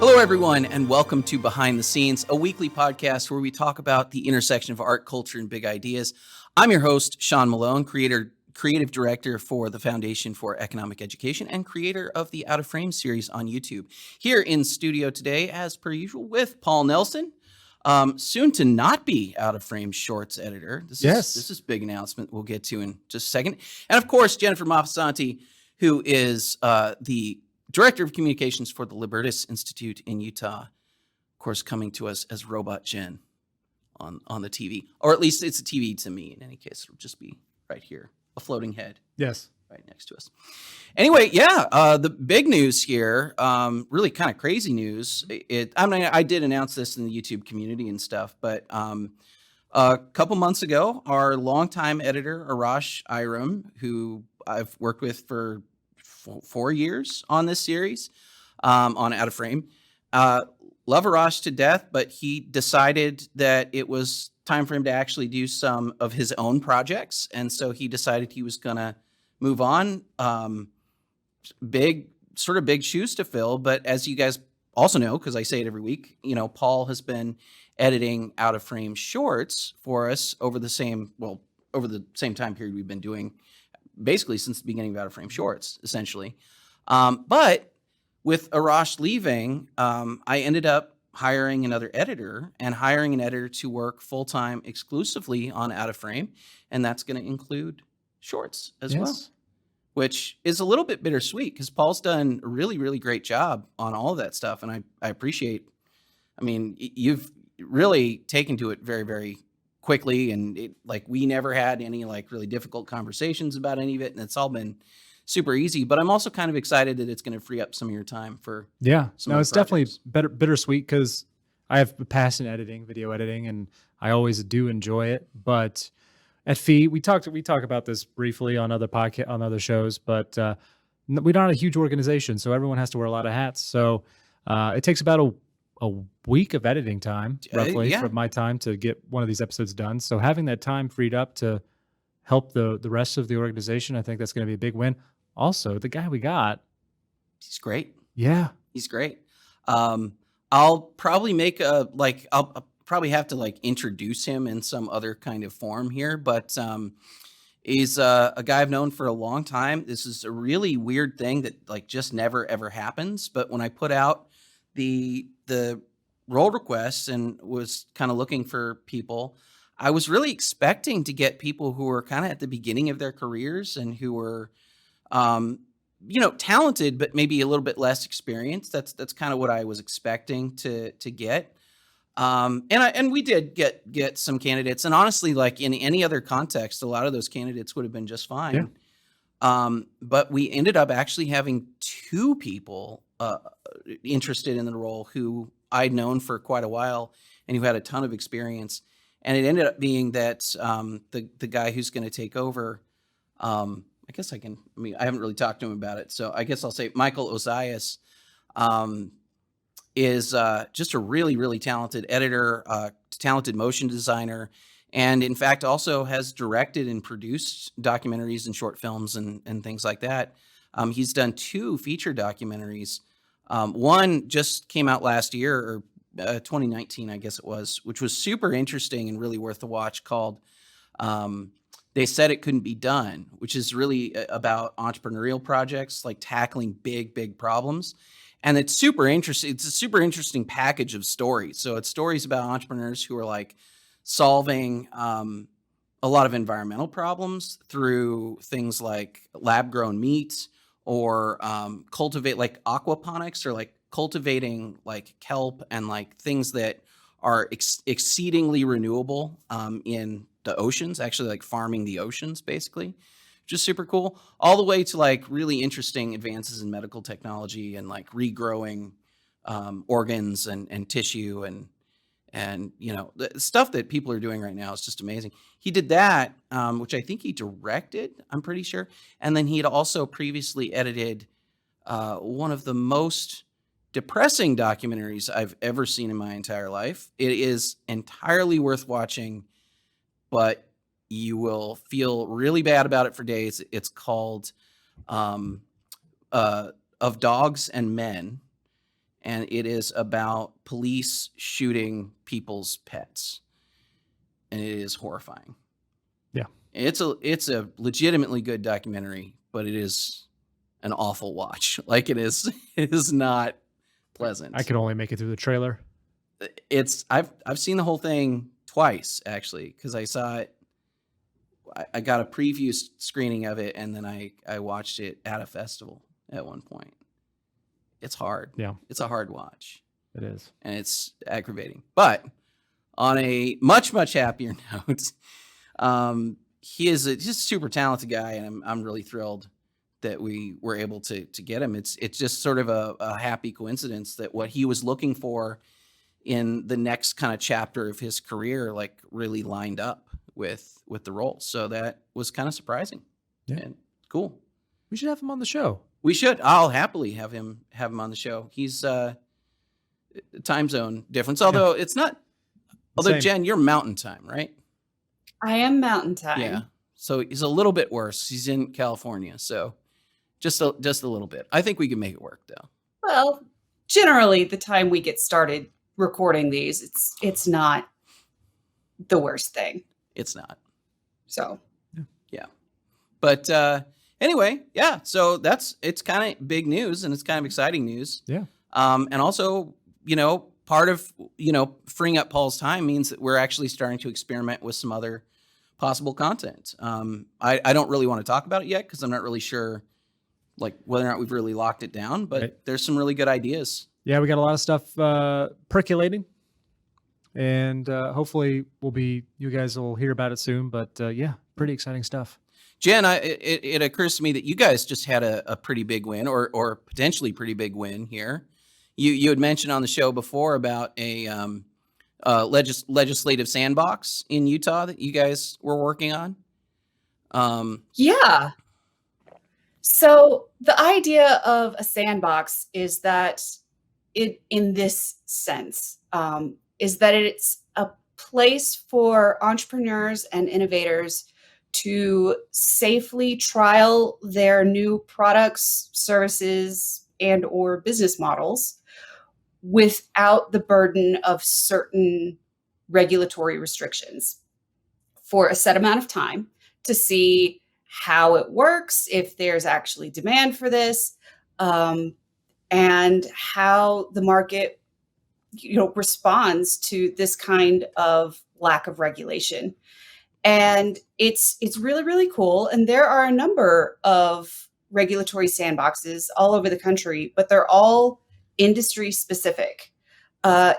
Hello, everyone, and welcome to Behind the Scenes, a weekly podcast where we talk about the intersection of art, culture, and big ideas. I'm your host, Sean Malone, creative director for the Foundation for Economic Education and creator of the Out of Frame series on YouTube. Here in studio today, as per usual, with Paul Nelson, soon to not be Out of Frame Shorts editor. This is a big announcement we'll get to in just a second. And of course, Jennifer Mafsanti, who is the Director of Communications for the Libertas Institute in Utah, of course, coming to us as Robot Jen on the TV. Or at least it's a TV to me. In any case, it'll just be right here, a floating head. Yes. Right next to us. Anyway, the big news here, really kind of crazy news. I did announce this in the YouTube community and stuff, but a couple months ago, our longtime editor, Arash Iram, who I've worked with for 4 years on this series, on Out of Frame. Love Arash to death, but he decided that it was time for him to actually do some of his own projects. And so he decided he was going to move on. Big shoes to fill. But as you guys also know, because I say it every week, Paul has been editing Out of Frame shorts for us over the same time period we've been doing, basically since the beginning of Out of Frame Shorts, essentially. But with Arash leaving, I ended up hiring another editor and hiring an editor to work full-time exclusively on Out of Frame. And that's going to include shorts as well, which is a little bit bittersweet because Paul's done a really, really great job on all of that stuff. And I appreciate, you've really taken to it very, very quickly, and we never had any really difficult conversations about any of it, and it's all been super easy. But I'm also kind of excited that it's going to free up some of your time for it's definitely bittersweet because I have a passion editing, video editing, and I always do enjoy it. But at FEE, we talk about this briefly on other shows, but we're not a huge organization, so everyone has to wear a lot of hats. So it takes about a week of editing time, roughly, from my time to get one of these episodes done. So having that time freed up to help the rest of the organization, I think that's going to be a big win. Also, the guy we got, he's great. Yeah, he's great. I'll probably I'll probably have to introduce him in some other kind of form here, but he's a guy I've known for a long time. This is a really weird thing that just never ever happens. But when I put out the role requests and was kind of looking for people, I was really expecting to get people who were kind of at the beginning of their careers and who were, talented, but maybe a little bit less experienced. That's kind of what I was expecting to get. And we did get some candidates, and honestly, in any other context, a lot of those candidates would have been just fine. Yeah. But we ended up actually having 2 people interested in the role who I'd known for quite a while and who had a ton of experience. And it ended up being that the guy who's going to take over, I haven't really talked to him about it, so I guess I'll say Michael Ozias is just a really, really talented editor, talented motion designer, and in fact also has directed and produced documentaries and short films and things like that. He's done 2 feature documentaries. One just came out last year, or 2019, I guess it was, which was super interesting and really worth the watch, called They Said It Couldn't Be Done, which is really about entrepreneurial projects, tackling big problems. And it's super interesting. It's a super interesting package of stories. So it's stories about entrepreneurs who are solving a lot of environmental problems through things like lab-grown meat, or cultivate aquaponics, or cultivating kelp and things that are exceedingly renewable in the oceans, actually farming the oceans, basically, which is super cool, all the way to really interesting advances in medical technology and regrowing organs and tissue and the stuff that people are doing right now is just amazing. He did that, which I think he directed, I'm pretty sure. And then he had also previously edited one of the most depressing documentaries I've ever seen in my entire life. It is entirely worth watching, but you will feel really bad about it for days. It's called Of Dogs and Men. and it is about police shooting people's pets, and it is horrifying. Yeah. It's a legitimately good documentary, but it is an awful watch. Like it is not pleasant. I could only make it through the trailer. I've seen the whole thing twice, actually, because I saw it. I got a preview screening of it, and then I watched it at a festival at one point. It's hard. Yeah. It's a hard watch. It is. And it's aggravating. But on a much, much happier note, he is just a super talented guy, and I'm really thrilled that we were able to get him. It's just sort of a happy coincidence that what he was looking for in the next kind of chapter of his career, like, really lined up with the role. So that was kind of surprising. Yeah. And cool. We should have him on the show. We should. I'll happily have him on the show. He's time zone difference, although it's not. Although Same. Jen, you're Mountain Time, right? I am Mountain Time. Yeah. So he's a little bit worse. He's in California, so just a little bit. I think we can make it work, though. Well, generally, the time we get started recording these, it's not the worst thing. It's not. So. Yeah. But anyway, yeah. So it's kind of big news, and it's kind of exciting news. Yeah. And also, part of, freeing up Paul's time means that we're actually starting to experiment with some other possible content. I don't really want to talk about it yet because I'm not really sure, like, whether or not we've really locked it down, but there's some really good ideas. Yeah, we got a lot of stuff percolating, and hopefully you guys will hear about it soon. But yeah, pretty exciting stuff. Jen, it occurs to me that you guys just had a pretty big win, or potentially pretty big win here. You had mentioned on the show before about a legislative sandbox in Utah that you guys were working on. Yeah. So the idea of a sandbox is that in this sense, is that it's a place for entrepreneurs and innovators to safely trial their new products, services, and or business models without the burden of certain regulatory restrictions for a set amount of time to see how it works, if there's actually demand for this, and how the market, responds to this kind of lack of regulation. And it's really, really cool. And there are a number of regulatory sandboxes all over the country, but they're all industry specific.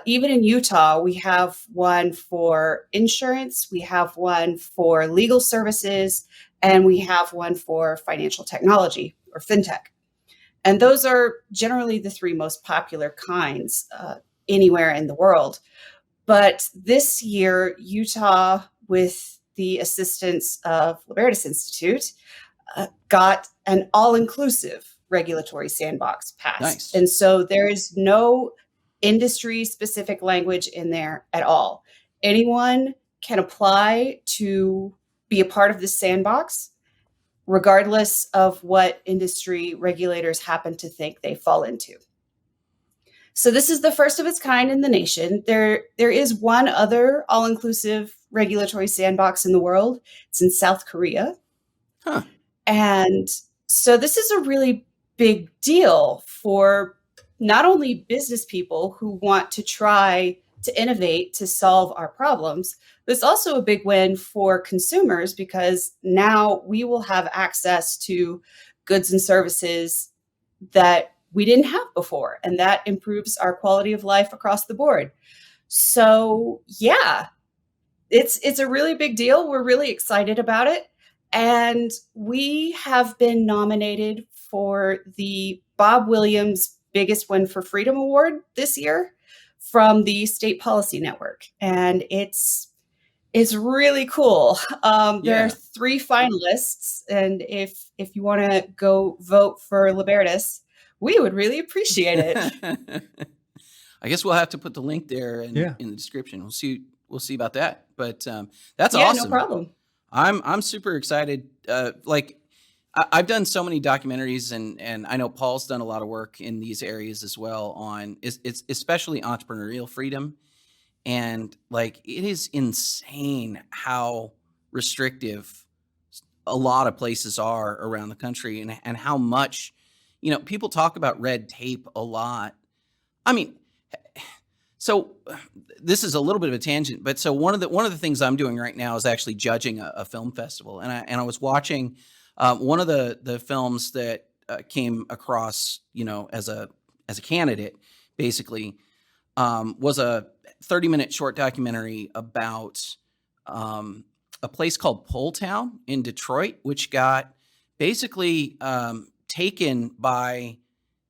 Even in Utah, we have one for insurance, we have one for legal services, and we have one for financial technology or fintech. And those are generally the three most popular kinds anywhere in the world. But this year, Utah, with the assistance of Libertarian Institute, got an all-inclusive regulatory sandbox passed. Nice. And so there is no industry-specific language in there at all. Anyone can apply to be a part of this sandbox, regardless of what industry regulators happen to think they fall into. So this is the first of its kind in the nation. There is one other all-inclusive regulatory sandbox in the world. It's in South Korea. Huh. And so this is a really big deal for not only business people who want to try to innovate to solve our problems, but it's also a big win for consumers because now we will have access to goods and services that we didn't have before, and that improves our quality of life across the board. So yeah, it's a really big deal. We're really excited about it. And we have been nominated for the Bob Williams Biggest Win for Freedom Award this year from the State Policy Network. And it's really cool. There are 3 finalists. And if you want to go vote for Libertas, we would really appreciate it. I guess we'll have to put the link there in the description. We'll see about that. But that's awesome. No problem. I'm super excited. I've done so many documentaries, and I know Paul's done a lot of work in these areas as well on it's especially entrepreneurial freedom. And like, it is insane how restrictive a lot of places are around the country, and how much, people talk about red tape a lot. I mean, so this is a little bit of a tangent, but so one of the things I'm doing right now is actually judging a film festival, and I was watching one of the films that came across, as a candidate, basically, was a 30-minute short documentary about a place called Pole Town in Detroit, which got basically taken by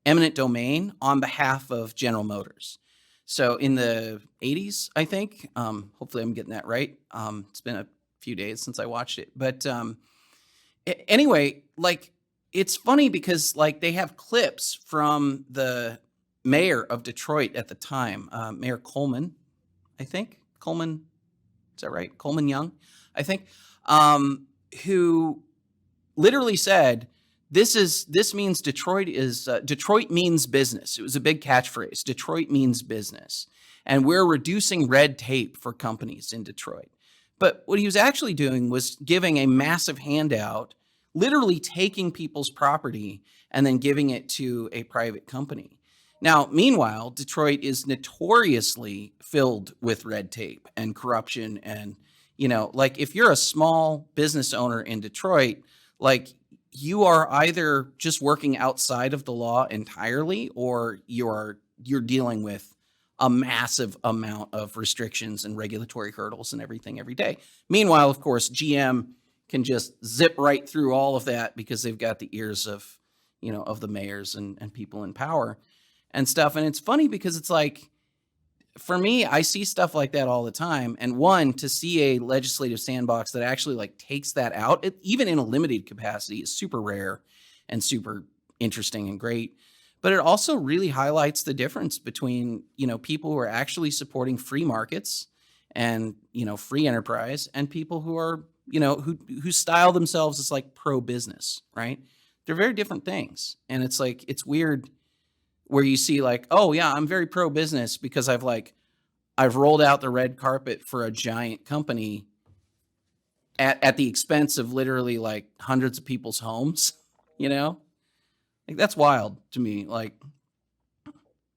eminent domain on behalf of General Motors. So in the 80s, I think, hopefully I'm getting that right. It's been a few days since I watched it, but anyway, like, it's funny because like they have clips from the mayor of Detroit at the time, Mayor Coleman, I think. Coleman, is that right? Coleman Young, I think, who literally said, This means Detroit means business. It was a big catchphrase. Detroit means business. And we're reducing red tape for companies in Detroit. But what he was actually doing was giving a massive handout, literally taking people's property and then giving it to a private company. Now, meanwhile, Detroit is notoriously filled with red tape and corruption. And, like, if you're a small business owner in Detroit, like, you are either just working outside of the law entirely, or you're dealing with a massive amount of restrictions and regulatory hurdles and everything every day. Meanwhile, of course, GM can just zip right through all of that because they've got the ears of, of the mayors and people in power and stuff. And it's funny because it's like, for me, I see stuff like that all the time. And one, to see a legislative sandbox that actually like takes that out, even in a limited capacity, is super rare and super interesting and great. But it also really highlights the difference between, people who are actually supporting free markets and, free enterprise, and people who are, who style themselves as like pro-business, right? They're very different things. And it's like, it's weird where you see like, oh yeah, I'm very pro-business because I've rolled out the red carpet for a giant company at the expense of literally like hundreds of people's homes, like, that's wild to me. Like,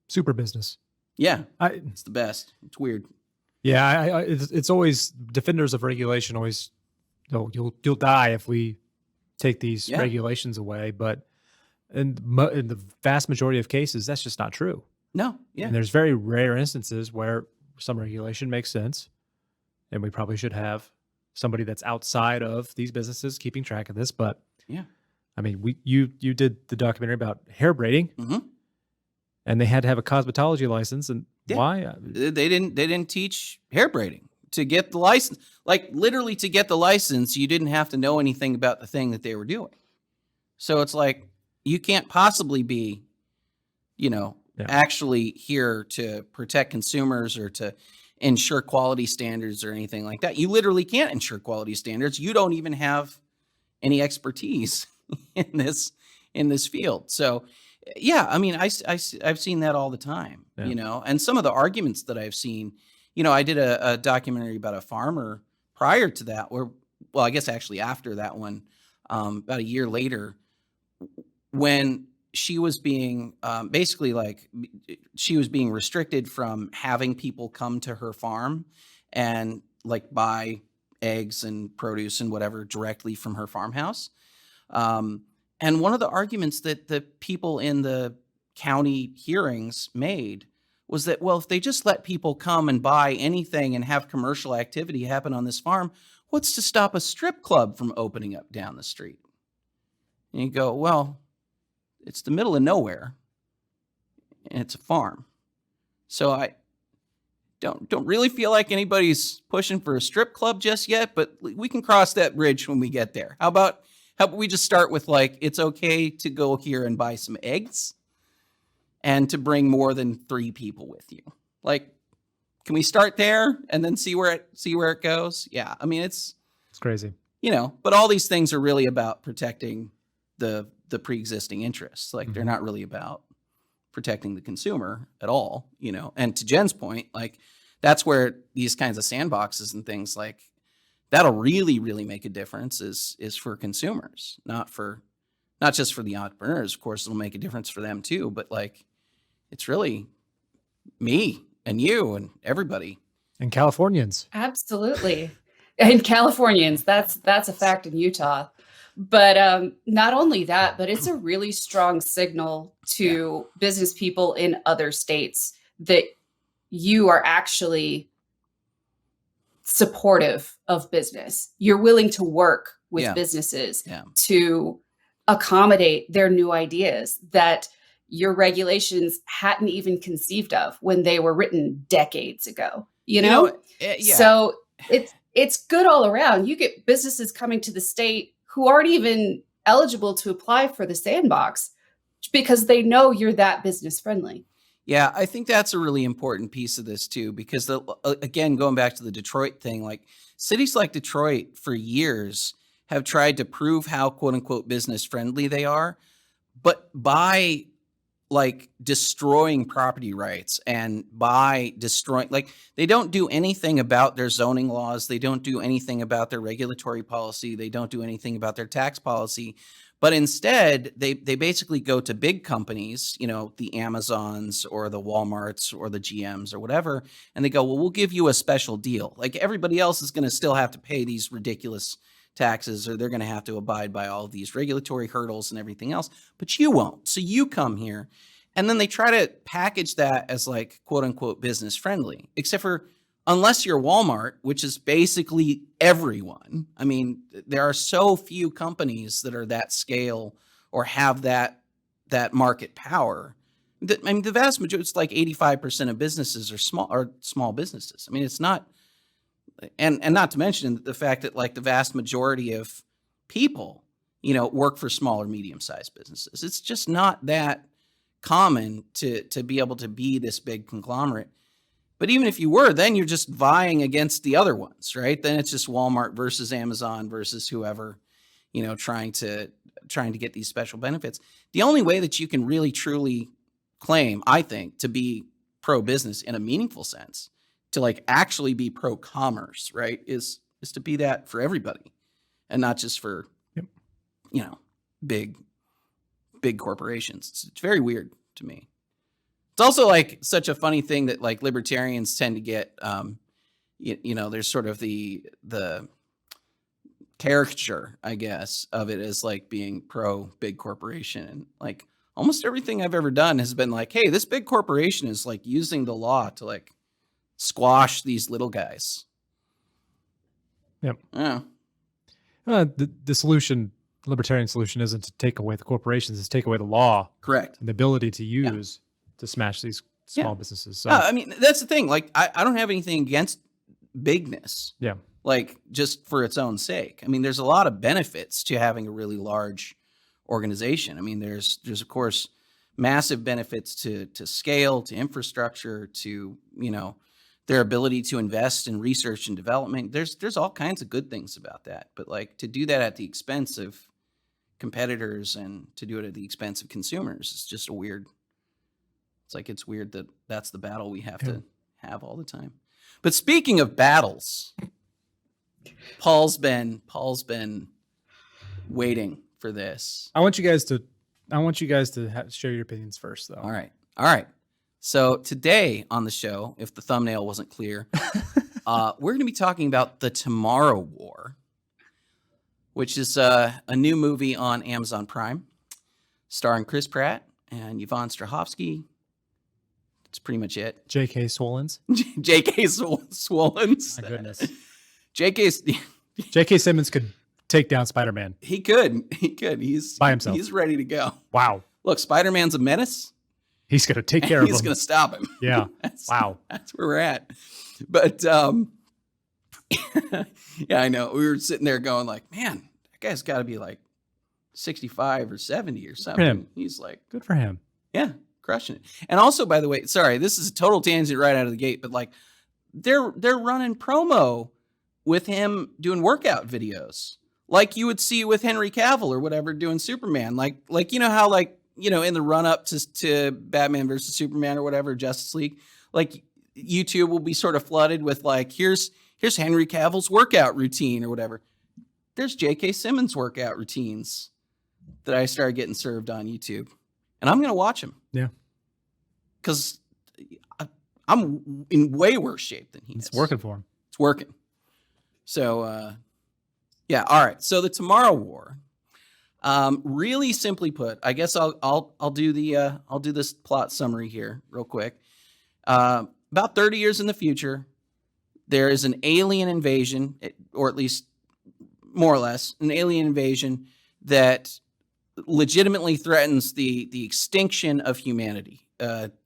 Super business. yeah, it's the best. It's weird. Yeah, it's always defenders of regulation. Always, you'll die if we take these regulations away. But in the vast majority of cases, that's just not true. No, yeah. And there's very rare instances where some regulation makes sense, and we probably should have somebody that's outside of these businesses keeping track of this. But yeah, I mean, you did the documentary about hair braiding, and they had to have a cosmetology license. And why? They didn't teach hair braiding to get the license. Like, literally, to get the license, you didn't have to know anything about the thing that they were doing. So it's like, you can't possibly be, actually here to protect consumers or to ensure quality standards or anything like that. You literally can't ensure quality standards. You don't even have any expertise in this field. So yeah, I mean, I've seen that all the time, and some of the arguments that I've seen, I did a documentary about a farmer prior to that, I guess actually after that one, about a year later, when she was being basically like, she was being restricted from having people come to her farm and like buy eggs and produce and whatever directly from her farmhouse. And one of the arguments that the people in the county hearings made was that, well, if they just let people come and buy anything and have commercial activity happen on this farm, what's to stop a strip club from opening up down the street? And you go, well, it's the middle of nowhere, and it's a farm. So I don't really feel like anybody's pushing for a strip club just yet, but we can cross that bridge when we get there. How about we just start with like, it's okay to go here and buy some eggs and to bring more than 3 people with you. Like, can we start there and then see where it goes? Yeah. I mean, it's crazy, but all these things are really about protecting the pre-existing interests. Like they're Mhm. not really about protecting the consumer at all, you know. And to Jen's point, like that's where these kinds of sandboxes and things like that'll really, really make a difference is for consumers, not just for the entrepreneurs. Of course, it'll make a difference for them too, but like it's really me and you and everybody. And Californians. Absolutely. And Californians, that's a fact in Utah. But not only that, but it's a really strong signal to business people in other states that you are actually supportive of business. You're willing to work with Yeah. businesses Yeah. to accommodate their new ideas that your regulations hadn't even conceived of when they were written decades ago. You know? Yeah. So it's good all around. You get businesses coming to the state who aren't even eligible to apply for the sandbox because they know you're that business friendly. Yeah, I think that's a really important piece of this too, because again, going back to the Detroit thing, like cities like Detroit for years have tried to prove how quote unquote business friendly they are, but by like destroying property rights and by destroying, like they don't do anything about their zoning laws. They don't do anything about their regulatory policy. They don't do anything about their tax policy. But instead, they basically go to big companies, you know, the Amazons or the Walmarts or the GMs or whatever, and they go, well, we'll give you a special deal. Like everybody else is going to still have to pay these ridiculous taxes, or they're going to have to abide by all of these regulatory hurdles and everything else, but you won't. So you come here, and then they try to package that as like quote unquote business friendly, except for unless you're Walmart, which is basically everyone. I mean, there are so few companies that are that scale or have that market power. I mean, the vast majority, it's like 85% of businesses are small businesses. I mean, it's not, and not to mention the fact that like the vast majority of people, you know, work for small or medium-sized businesses. It's just not that common to be able to be this big conglomerate. But even if you were, then you're just vying against the other ones, right? Then it's just Walmart versus Amazon versus whoever, you know, trying to get these special benefits. The only way that you can really truly claim, I think, to be pro-business in a meaningful sense, to like actually be pro-commerce, right, is to be that for everybody and not just for, you know, big corporations. It's very weird to me. It's also like such a funny thing that like libertarians tend to get, you know, there's sort of the caricature, I guess, of it as like being pro big corporation. And like almost everything I've ever done has been like, hey, this big corporation is like using the law to like squash these little guys. Yep. Yeah. The solution, libertarian solution, isn't to take away the corporations; it's to take away the law. Correct. And the ability to use to smash these small businesses. So I mean, that's the thing. Like, I don't have anything against bigness. Yeah. Like just for its own sake. I mean, there's a lot of benefits to having a really large organization. I mean, there's of course massive benefits to scale, to infrastructure, to, you know, their ability to invest in research and development. There's all kinds of good things about that. But like to do that at the expense of competitors and to do it at the expense of consumers is just a weird. It's like it's weird that that's the battle we have to have all the time. But speaking of battles, Paul's been waiting for this. I want you guys to share your opinions first, though. All right. So today on the show, if the thumbnail wasn't clear, we're going to be talking about The Tomorrow War, which is a new movie on Amazon Prime, starring Chris Pratt and Yvonne Strahovski. That's pretty much it. J.K. Swollens. J.K. Swollens. My goodness. J.K. Simmons could take down Spider-Man. He could. He's by himself. He's ready to go. Wow. Look, Spider-Man's a menace. He's going to take care of him. He's going to stop him. Yeah. Wow. That's where we're at. But yeah, I know. We were sitting there going like, man, that guy's got to be like 65 or 70 or something. He's like, good for him. Yeah, crushing it. And also, by the way, sorry, this is a total tangent right out of the gate, but like they're running promo with him doing workout videos. like you would see with Henry Cavill or whatever doing Superman. Like you know how in the run up to Batman versus Superman or whatever, Justice League, like YouTube will be sort of flooded with like, here's Henry Cavill's workout routine or whatever. There's J.K. Simmons workout routines that I started getting served on YouTube, and I'm going to watch them. Yeah. Because I'm in way worse shape than he is. It's working for him. It's working. So, yeah. All right. So the Tomorrow War, really simply put, I guess I'll do this plot summary here real quick. About 30 years in the future, there is an alien invasion, or at least more or less an alien invasion that legitimately threatens the extinction of humanity.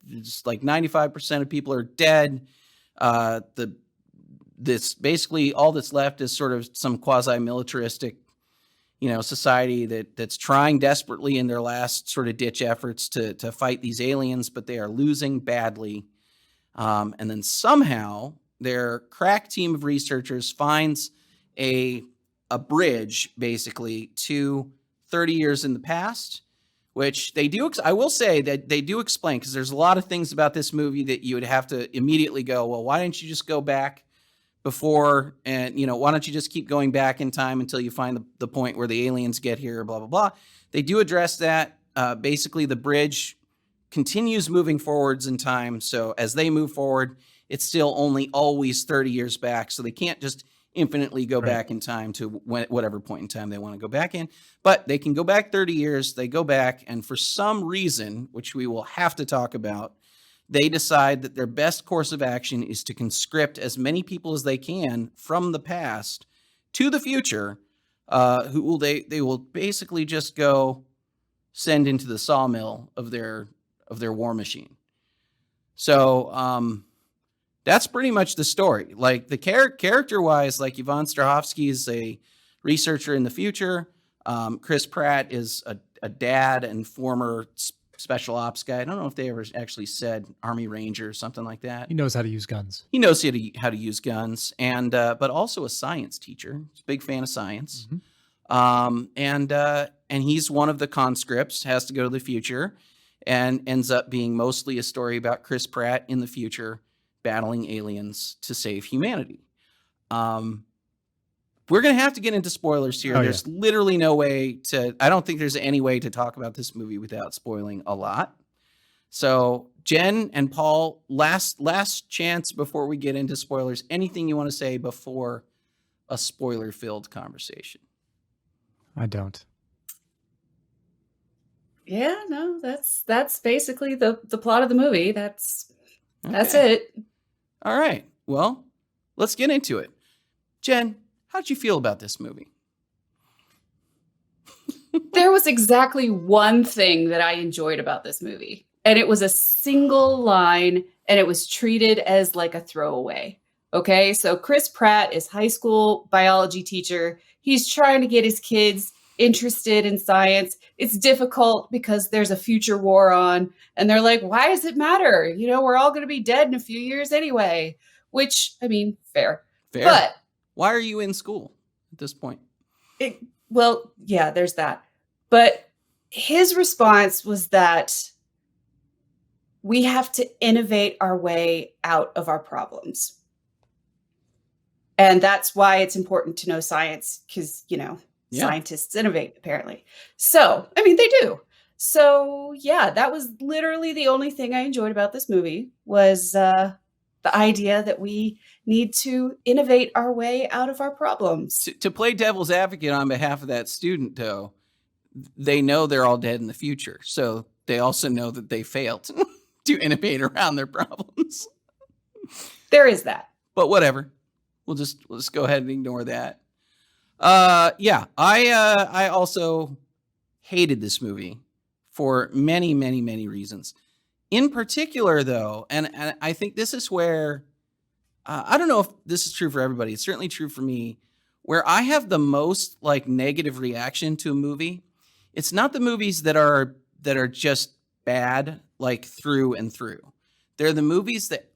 Just like 95% of people are dead. This basically all that's left is sort of some quasi-militaristic, society that's trying desperately in their last sort of ditch efforts to fight these aliens, but they are losing badly. And then somehow their crack team of researchers finds a bridge basically to 30 years in the past, which they do. I will say that they do explain, because there's a lot of things about this movie that you would have to immediately go, well, why didn't you just go back before? And, why don't you just keep going back in time until you find the point where the aliens get here, blah, blah, blah. They do address that. Basically, the bridge continues moving forwards in time. So as they move forward, it's still only always 30 years back. So they can't just infinitely go back in time to whatever point in time they want to go back in, but they can go back 30 years. They go back, and for some reason, which we will have to talk about, they decide that their best course of action is to conscript as many people as they can from the past to the future, they will basically just go send into the sawmill of their war machine. So, that's pretty much the story. Like the character-wise, like Yvonne Strahovski is a researcher in the future. Chris Pratt is a dad and former special ops guy. I don't know if they ever actually said Army Ranger or something like that. He knows how to use guns. He knows how to use guns, and but also a science teacher. He's a big fan of science. Mm-hmm. And he's one of the conscripts, has to go to the future, and ends up being mostly a story about Chris Pratt in the future battling aliens to save humanity. We're going to have to get into spoilers here. There's literally no way I don't think there's any way to talk about this movie without spoiling a lot. So Jen and Paul, last chance before we get into spoilers. Anything you want to say before a spoiler-filled conversation? I don't. Yeah, no, that's basically the plot of the movie. That's it. All right. Well, let's get into it. Jen, how'd you feel about this movie? There was exactly one thing that I enjoyed about this movie, and it was a single line, and it was treated as like a throwaway. Okay, so Chris Pratt is high school biology teacher. He's trying to get his kids interested in science. It's difficult because there's a future war on, and they're like, why does it matter? We're all going to be dead in a few years anyway, which, I mean, fair. But why are you in school at this point? Well, yeah, there's that. But his response was that we have to innovate our way out of our problems. And that's why it's important to know science, because, scientists innovate, apparently. So, I mean, they do. So, yeah, that was literally the only thing I enjoyed about this movie was the idea that we need to innovate our way out of our problems. To play devil's advocate on behalf of that student, though, they know they're all dead in the future. So they also know that they failed to innovate around their problems. There is that. But whatever. We'll just go ahead and ignore that. I also hated this movie for many, many, many reasons. In particular, though, and I think this is where, I don't know if this is true for everybody. It's certainly true for me, where I have the most negative reaction to a movie. It's not the movies that are just bad, through and through. They're the movies that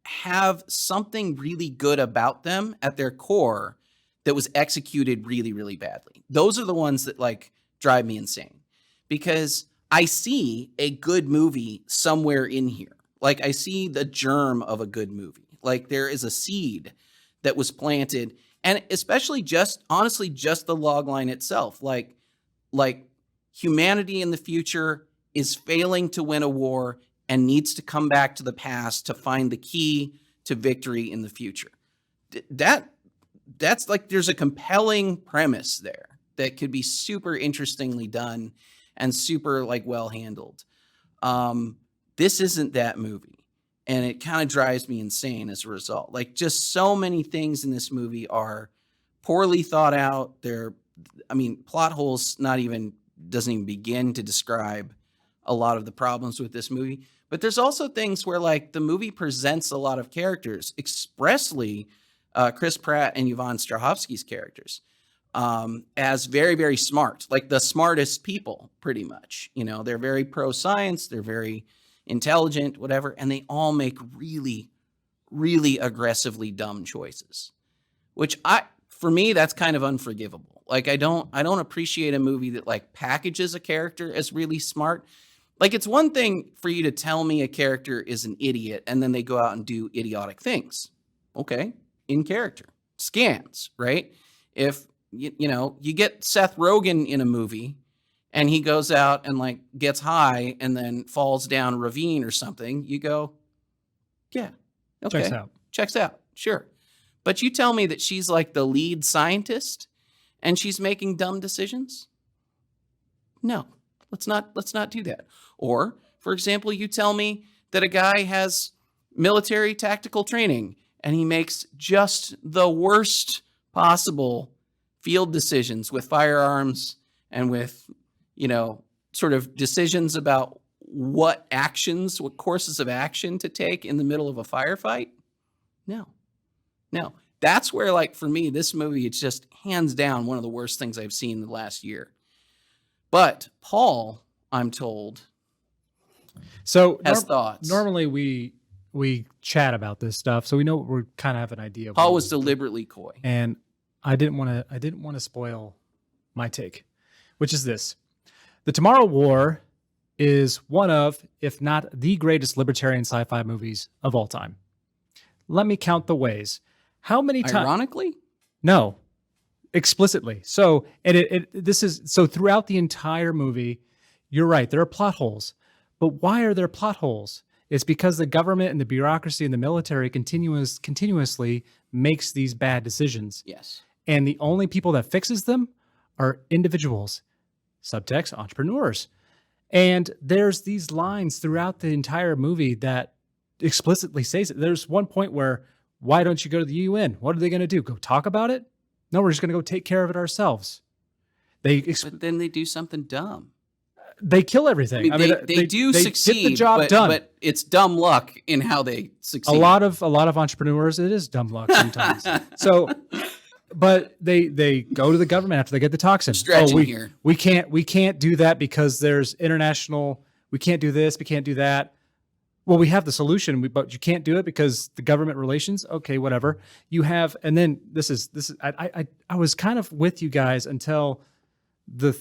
have something really good about them at their core that was executed really, really badly. Those are the ones that like drive me insane, because I see a good movie somewhere in here. Like I see the germ of a good movie. Like there is a seed that was planted, and especially just honestly, just the log line itself. Like humanity in the future is failing to win a war and needs to come back to the past to find the key to victory in the future. That's like, there's a compelling premise there that could be super interestingly done and super like well handled. This isn't that movie, and it kind of drives me insane as a result. Like just so many things in this movie are poorly thought out. Plot holes doesn't even begin to describe a lot of the problems with this movie. But there's also things where like the movie presents a lot of characters, expressly Chris Pratt and Yvonne Strahovski's characters, as very, very smart, like the smartest people, pretty much. You know, they're very pro-science, they're very intelligent, whatever, and they all make really, really aggressively dumb choices, which for me, that's kind of unforgivable. Like I don't appreciate a movie that like packages a character as really smart. Like it's one thing for you to tell me a character is an idiot and then they go out and do idiotic things. Okay, in character. Scans, right? If you get Seth Rogen in a movie and he goes out and like gets high and then falls down a ravine or something, you go, yeah, okay. Checks out. Sure. But you tell me that she's like the lead scientist and she's making dumb decisions? No, let's not do that. Or, for example, you tell me that a guy has military tactical training and he makes just the worst possible field decisions with firearms and with, sort of decisions about what courses of action to take in the middle of a firefight. No. That's where, like, for me, this movie, it's just hands down one of the worst things I've seen in the last year. But Paul, I'm told, has thoughts. Normally we chat about this stuff, so we know we kind of have an idea. Paul was deliberately coy, and I didn't want to spoil my take, which is this: The Tomorrow War is one of, if not the greatest libertarian sci-fi movies of all time. Let me count the ways. How many times? Ironically? No, explicitly. So, so throughout the entire movie, you're right, there are plot holes. But why are there plot holes? It's because the government and the bureaucracy and the military continuously makes these bad decisions. Yes. And the only people that fixes them are individuals, subtext, entrepreneurs. And there's these lines throughout the entire movie that explicitly says it. There's one point where, why don't you go to the UN? What are they going to do? Go talk about it? No, we're just going to go take care of it ourselves. But then they do something dumb. They kill everything. They do succeed, get the job done. But it's dumb luck in how they succeed. A lot of entrepreneurs, it is dumb luck sometimes. But they go to the government after they get the toxin. Here. We can't do that because there's international. We can't do this. We can't do that. Well, we have the solution, but you can't do it because the government relations. Okay, whatever you have. And then this is. I was kind of with you guys until the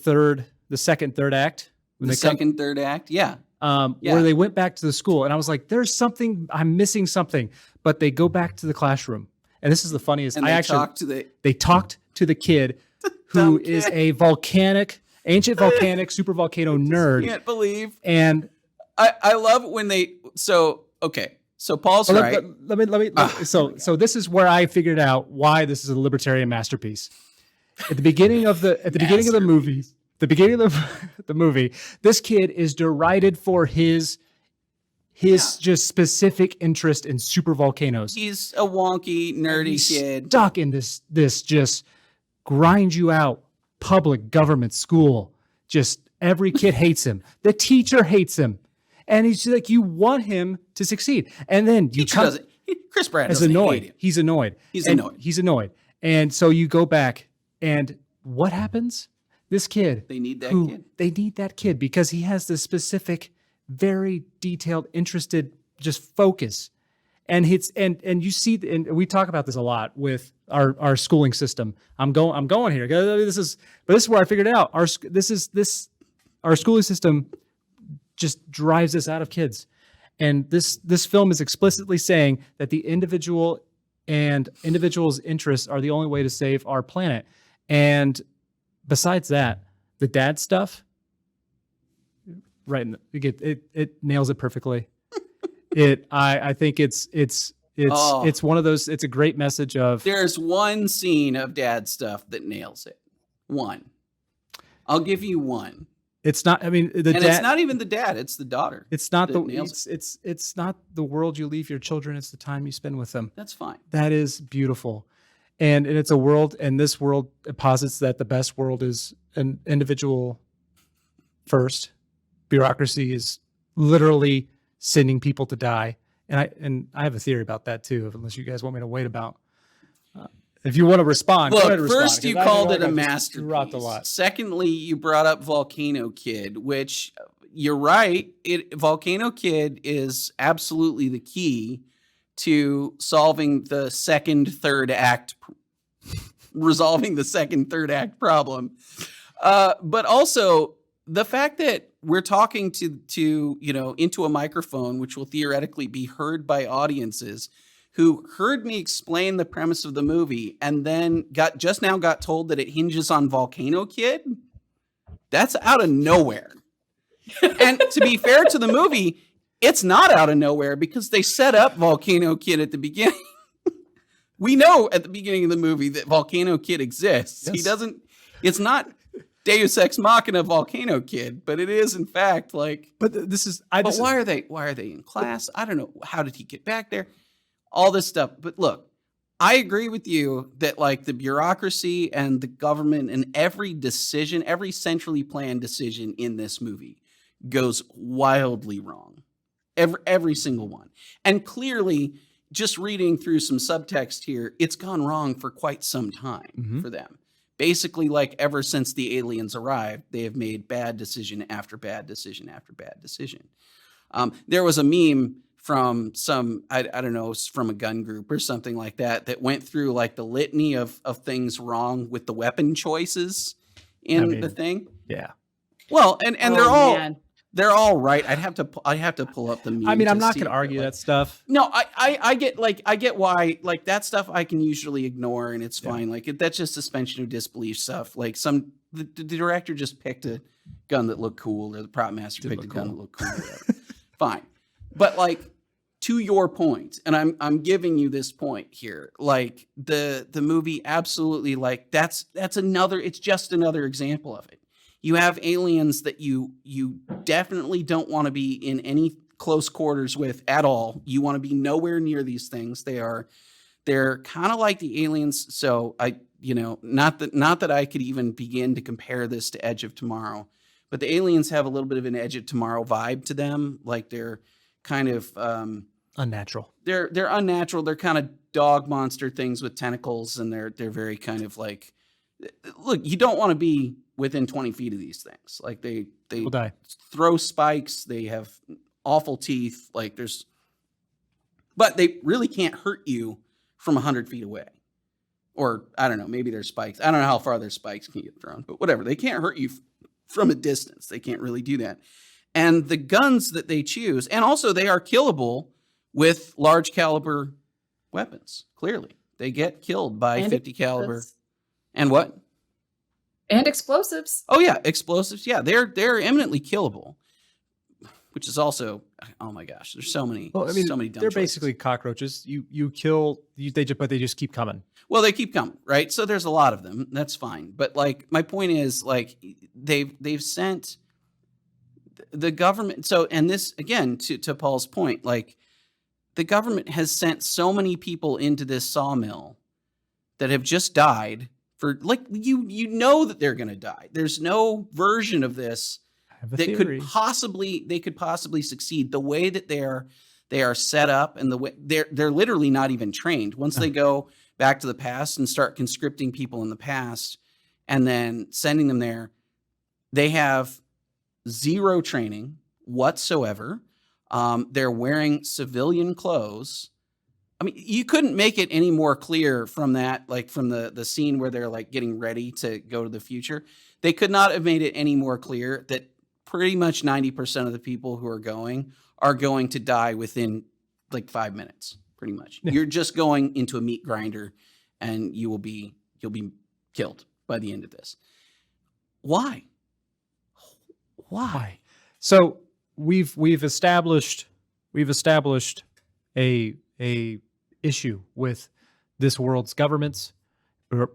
second, third act. Third act, yeah. Where they went back to the school, and I was like, "There's something. I'm missing something." But they go back to the classroom, and this is the funniest. And they talked to the kid who is a ancient volcanic super volcano nerd. Can't believe. And I love when they. So Paul's right. Let me. So this is where I figured out why this is a libertarian masterpiece. At the beginning of the movie. The beginning of the movie, this kid is derided for his just specific interest in super volcanoes. He's a wonky, nerdy kid. Stuck in this just grind you out public government school. Just every kid hates him. The teacher hates him. And he's like, you want him to succeed. And then Chris Pratt doesn't hate him. He's annoyed. He's annoyed. And so you go back, and what happens? This kid. They need that kid because he has this specific, very detailed, interested, just focus. And you see, and we talk about this a lot with our schooling system. I'm going here. This is where I figured it out. Our schooling system just drives this out of kids. And this film is explicitly saying that the individual and individuals' interests are the only way to save our planet. And besides that, the dad stuff, right? It nails it perfectly. I think it's one of those. It's a great message of. There's one scene of dad stuff that nails it. One. I'll give you one. It's not. I mean, it's not even the dad. It's the daughter. It's not it's not the world you leave your children. It's the time you spend with them. That's fine. That is beautiful, and it's a world. And this world posits that the best world is an individual first. Bureaucracy is literally sending people to die, and I have a theory about that too. Unless you guys want me to wait about. If you want to respond, look, go ahead and respond, first you called it a masterpiece. A lot. Secondly, you brought up Volcano Kid, which you're right. Volcano Kid is absolutely the key to solving the resolving the second, third act problem. But also the fact that we're talking to into a microphone, which will theoretically be heard by audiences who heard me explain the premise of the movie and then got told that it hinges on Volcano Kid. That's out of nowhere. And to be fair to the movie, it's not out of nowhere because they set up Volcano Kid at the beginning. We know at the beginning of the movie that Volcano Kid exists. Yes. It's not Deus Ex Machina Volcano Kid, but it is in fact like. But this is. Why are they in class? I don't know. How did he get back there? All this stuff. But look, I agree with you that like the bureaucracy and the government and every decision, every centrally planned decision in this movie goes wildly wrong. Every single one. And clearly, just reading through some subtext here, it's gone wrong for quite some time for them. Basically, like ever since the aliens arrived, they have made bad decision after bad decision after bad decision. There was a meme from I don't know, from a gun group or something like that went through like the litany of things wrong with the weapon choices in the thing. Yeah. Well, and they're all right. I'd have to pull up the meme. I mean, I'm not going to argue that stuff. No, I get why like that stuff I can usually ignore and it's fine. Like that's just suspension of disbelief stuff. Like the director just picked a gun that looked cool, or the prop master picked a gun that looked cool. Fine. But like, to your point, and I'm giving you this point here, like the movie absolutely, like that's another, it's just another example of it. You have aliens that you definitely don't want to be in any close quarters with at all. You want to be nowhere near these things. They're kind of like the aliens. So not that I could even begin to compare this to Edge of Tomorrow, but the aliens have a little bit of an Edge of Tomorrow vibe to them. Like they're kind of unnatural. They're unnatural. They're kind of dog monster things with tentacles, and they're very kind of like, look, you don't want to be within 20 feet of these things. Like they will die. Throw spikes. They have awful teeth. But they really can't hurt you from 100 feet away. Or I don't know, maybe there's spikes. I don't know how far their spikes can get thrown, but whatever. They can't hurt you from a distance. They can't really do that. And the guns that they choose, and also they are killable with large caliber weapons. Clearly, they get killed by 50 caliber. And what? And explosives. Oh yeah, explosives. Yeah, they're eminently killable. Which is also, oh my gosh, there's so many. Well, I mean, so many dumb they're choices. basically cockroaches. You kill, but they just keep coming. Well, they keep coming, right? So there's a lot of them. That's fine. But like, my point is, like, they've sent the government. So, and this again to Paul's point, like, the government has sent so many people into this sawmill that have just died for, like, you know that they're going to die. There's no version of this that could possibly succeed. The way that they are set up, and the way they're literally not even trained. Once they go back to the past and start conscripting people in the past and then sending them there, they have zero training whatsoever. They're wearing civilian clothes. I mean, you couldn't make it any more clear from that, like from the scene where they're like getting ready to go to the future. They could not have made it any more clear that pretty much 90% of the people who are going to die within like 5 minutes, pretty much. Yeah. You're just going into a meat grinder and you'll be killed by the end of this. Why? So we've established a issue with this world's governments,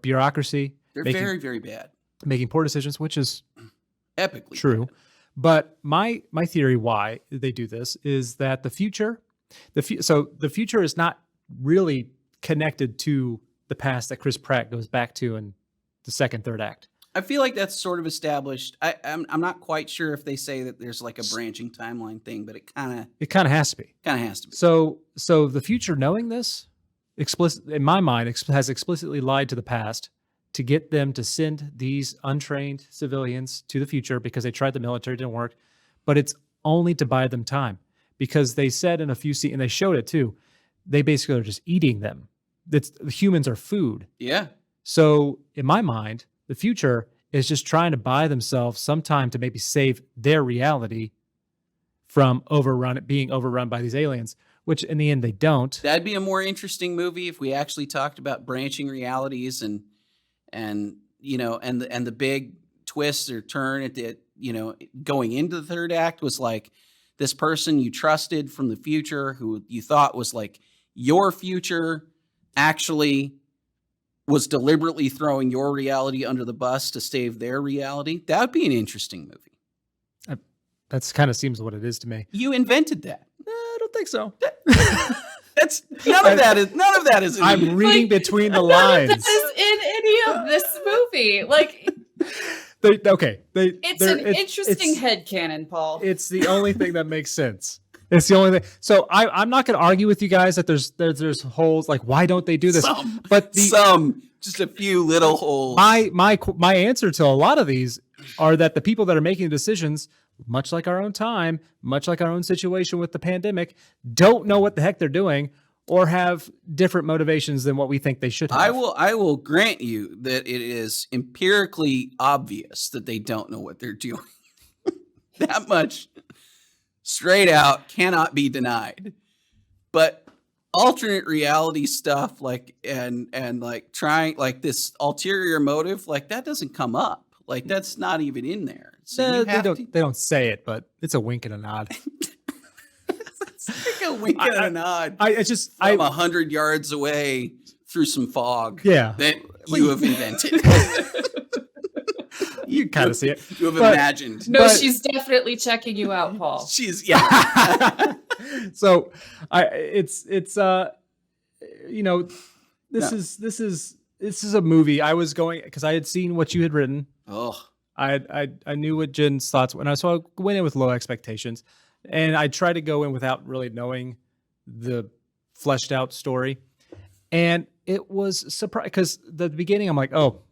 bureaucracy. They're very, very bad. Making poor decisions, which is Epically true. bad. But my theory why they do this is that the future is not really connected to the past that Chris Pratt goes back to in the second, third act. I feel like that's sort of established. I'm not quite sure if they say that there's like a branching timeline thing, but it kind of has to be. So the future, knowing this, in my mind, has explicitly lied to the past to get them to send these untrained civilians to the future because they tried the military, didn't work, but it's only to buy them time because they said in a few scenes, and they showed it too, they basically are just eating them. The humans are food. Yeah. So in my mind, the future is just trying to buy themselves some time to maybe save their reality from being overrun by these aliens, which in the end they don't. That'd be a more interesting movie if we actually talked about branching realities and the big twist or turn at the, going into the third act was like this person you trusted from the future who you thought was like your future actually was deliberately throwing your reality under the bus to save their reality. That would be an interesting movie. That's kind of seems what it is to me. You invented that. I don't think so. That's none of that is. I'm reading between the lines. This is in any of this movie. Like, it's an interesting headcanon, Paul. It's the only thing that makes sense. It's the only thing. So I'm not going to argue with you guys that there's holes. Like, why don't they do this? Just a few little holes. My answer to a lot of these are that the people that are making the decisions, much like our own time, much like our own situation with the pandemic, don't know what the heck they're doing or have different motivations than what we think they should have. I will grant you that it is empirically obvious that they don't know what they're doing. That much straight out cannot be denied. But alternate reality stuff and like trying like this ulterior motive, like that doesn't come up. Like that's not even in there. So they don't say it, but it's a wink and a nod. It's like a wink and a nod. I'm 100 yards away through some fog. Yeah. That you have invented. You kind of see it. You have imagined. No, she's definitely checking you out, Paul. She's So this is a movie. I was going because I had seen what you had written. Oh. I knew what Jen's thoughts were, so I went in with low expectations, and I tried to go in without really knowing the fleshed out story, and it was surprising because the beginning I'm like, oh,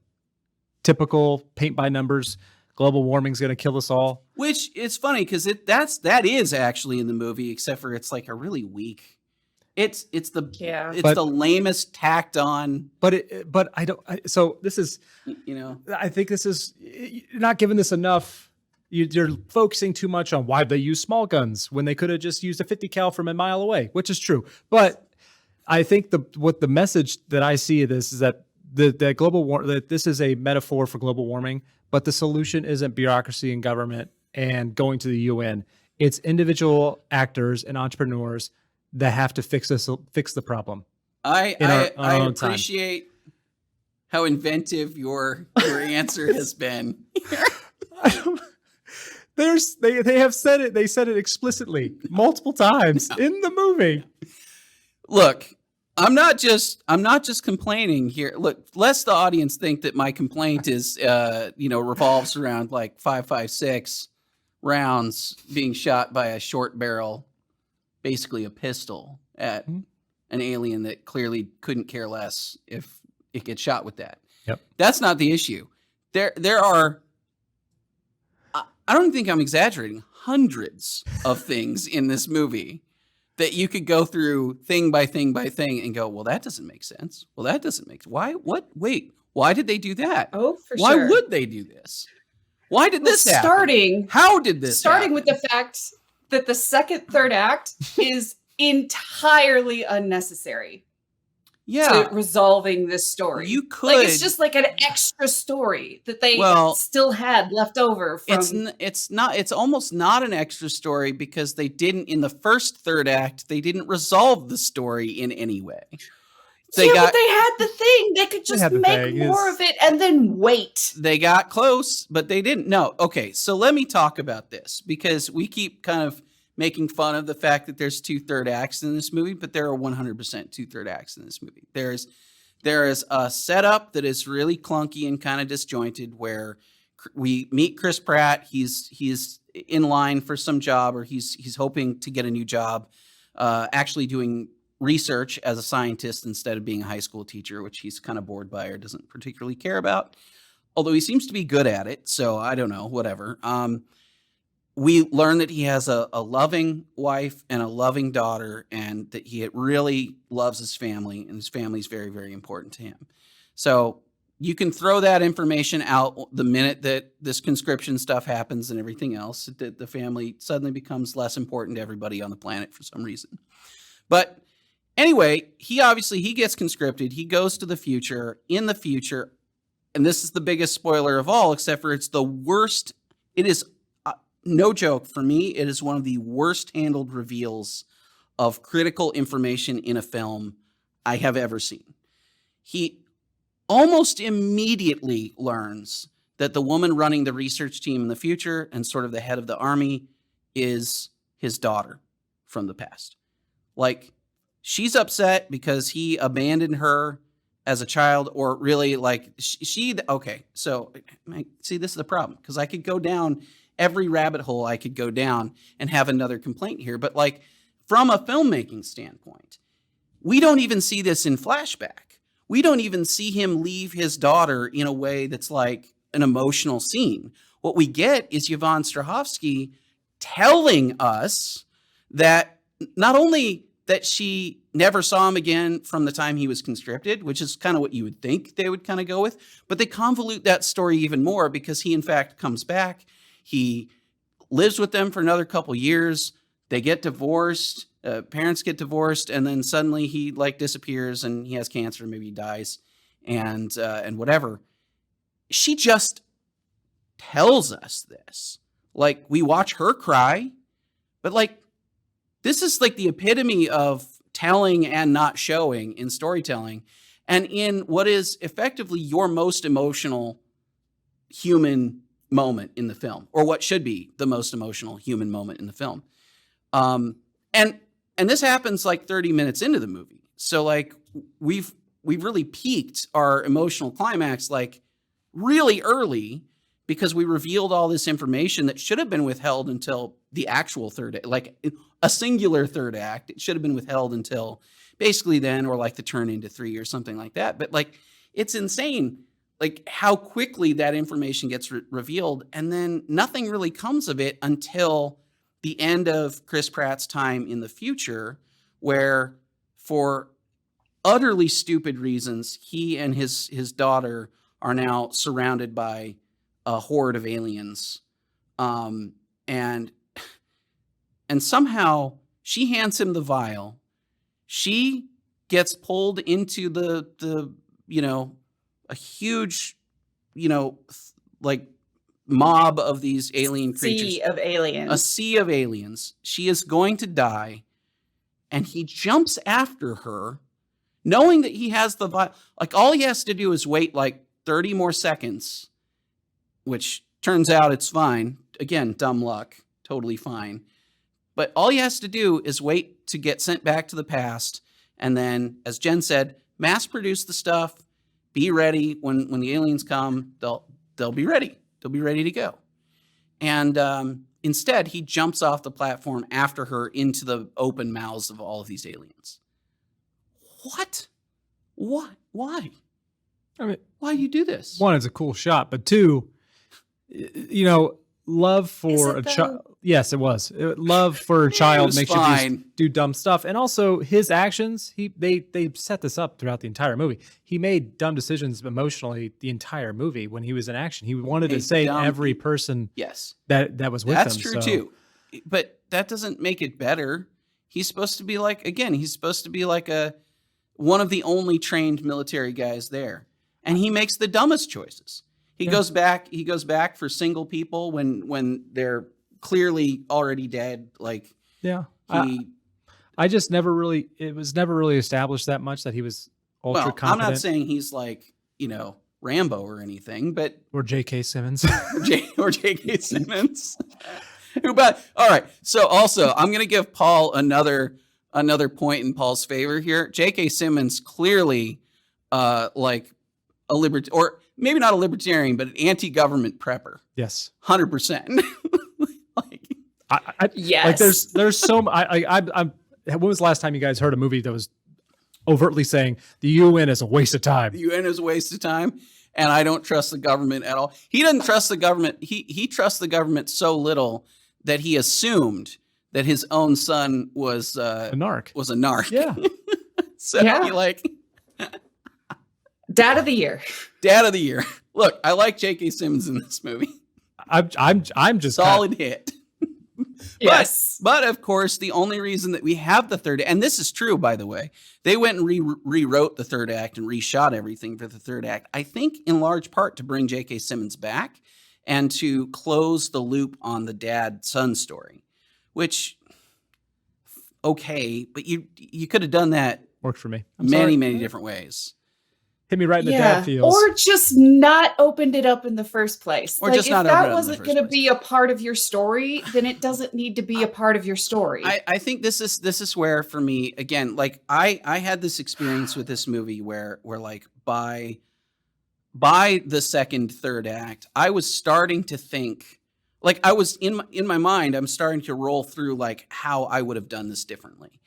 typical paint by numbers, global warming's going to kill us all. Which is funny because that is actually in the movie, except for it's like a really weak. It's the lamest tacked on. But I don't. So this is, I think this is, you're not giving this enough. You're focusing too much on why they use small guns when they could have just used a 50 cal from a mile away, which is true. But I think the message that I see of this is that that this is a metaphor for global warming, but the solution isn't bureaucracy and government and going to the UN. It's individual actors and entrepreneurs that have to fix the problem. I appreciate how inventive your answer has been. They have said it. They said it explicitly multiple times in the movie. Look, I'm not just complaining here. Look, lest the audience think that my complaint is revolves around like 5.56 rounds being shot by a short barrel, basically a pistol at an alien that clearly couldn't care less if it gets shot with that. Yep. That's not the issue. There are, I don't think I'm exaggerating, hundreds of things in this movie that you could go through thing by thing by thing and go, well, that doesn't make sense. Well, that doesn't make sense. Why? What? Wait, why did they do that? Oh, for Why sure. would they do this? Why did this happen? Starting How did this starting happen? with the fact that the third act is entirely unnecessary to resolving this story. You could. Like, it's just like an extra story that they still had left over from. It's almost not an extra story because they didn't, in the first third act, they didn't resolve the story in any way. But they had the thing. They could just make more of it and then wait. They got close, but they didn't. No. Okay, so let me talk about this because we keep kind of making fun of the fact that there's 2 third acts in this movie, but there are 100% 2 third acts in this movie. There is a setup that is really clunky and kind of disjointed where we meet Chris Pratt. He's in line for some job, or he's hoping to get a new job, actually doing research as a scientist instead of being a high school teacher, which he's kind of bored by or doesn't particularly care about. Although he seems to be good at it, so I don't know, whatever. We learn that he has a loving wife and a loving daughter, and that he really loves his family, and his family is very, very important to him. So you can throw that information out the minute that this conscription stuff happens and everything else, that the family suddenly becomes less important to everybody on the planet for some reason. But anyway, he gets conscripted. He goes to the future. In the future, and this is the biggest spoiler of all, except for it's the worst. It is no joke, for me, it is one of the worst handled reveals of critical information in a film I have ever seen. He almost immediately learns that the woman running the research team in the future and sort of the head of the army is his daughter from the past. Like, she's upset because he abandoned her as a child, or really like okay. So see, this is the problem, because I could go down every rabbit hole I could go down and have another complaint here. But like, from a filmmaking standpoint, we don't even see this in flashback. We don't even see him leave his daughter in a way that's like an emotional scene. What we get is Yvonne Strahovski telling us that not only that she never saw him again from the time he was conscripted, which is kind of what you would think they would kind of go with, but they convolute that story even more because he in fact comes back. He lives with them for another couple years. They get divorced. Parents get divorced, and then suddenly he like disappears, and he has cancer. Maybe he dies, and whatever. She just tells us this. Like, we watch her cry, but like, this is like the epitome of telling and not showing in storytelling, and in what is effectively your most emotional human moment in the film, or what should be the most emotional human moment in the film. And this happens like 30 minutes into the movie. So like, we've really peaked our emotional climax like really early, because we revealed all this information that should have been withheld until the actual third, like a singular third act. It should have been withheld until basically then, or like the turn into 3 or something like that. But like, it's insane like how quickly that information gets revealed, and then nothing really comes of it until the end of Chris Pratt's time in the future, where for utterly stupid reasons, he and his daughter are now surrounded by a horde of aliens. And somehow she hands him the vial. She gets pulled into the a huge, like mob of these alien creatures. Sea of aliens. A sea of aliens. She is going to die, and he jumps after her, knowing that he has the vial. Like, all he has to do is wait like 30 more seconds, which turns out it's fine. Again, dumb luck. Totally fine. But all he has to do is wait to get sent back to the past, and then, as Jen said, mass produce the stuff. Be ready when the aliens come. They'll be ready. They'll be ready to go. And instead, he jumps off the platform after her into the open mouths of all of these aliens. What? What? Why? I mean, why do you do this? One, it's a cool shot, but two, love for a child. Yes, it was. Love for a child makes you do dumb stuff. And also his actions, they set this up throughout the entire movie. He made dumb decisions emotionally the entire movie when he was in action. He wanted to save every person that was with him. That's true too. But that doesn't make it better. He's supposed to be like, again, he's supposed to be like one of the only trained military guys there. And he makes the dumbest choices. He goes back for single people when they're clearly already dead. Like, I just never really, it was never really established that much that he was ultra competent. I'm not saying he's like, Rambo or anything, but. Or J.K. Simmons. or J.K. Simmons. All right. So also, I'm going to give Paul another point in Paul's favor here. J.K. Simmons clearly, like a or maybe not a libertarian, but an anti-government prepper. Yes, 100%. Yes. Like there's so. When was the last time you guys heard a movie that was overtly saying the UN is a waste of time? The UN is a waste of time, and I don't trust the government at all. He doesn't trust the government. He trusts the government so little that he assumed that his own son was a narc. Was a narc. Yeah. So he like. Dad of the year. Dad of the year. Look, I like J.K. Simmons in this movie. I'm just solid hit. Yes. But of course, the only reason that we have the third, and this is true, by the way, they went and rewrote the third act and reshot everything for the third act. I think in large part to bring J.K. Simmons back and to close the loop on the dad-son story, which, okay, but you could have done that. Worked for me. Many different ways. Hit me right in the dad feels. Or just not opened it up in the first place. Or just not if that wasn't going to be a part of your story, then it doesn't need to be a part of your story. I think this is where, for me, again, like I had this experience with this movie where like by the second, third act, I was starting to think, like I was in my mind, I'm starting to roll through like how I would have done this differently.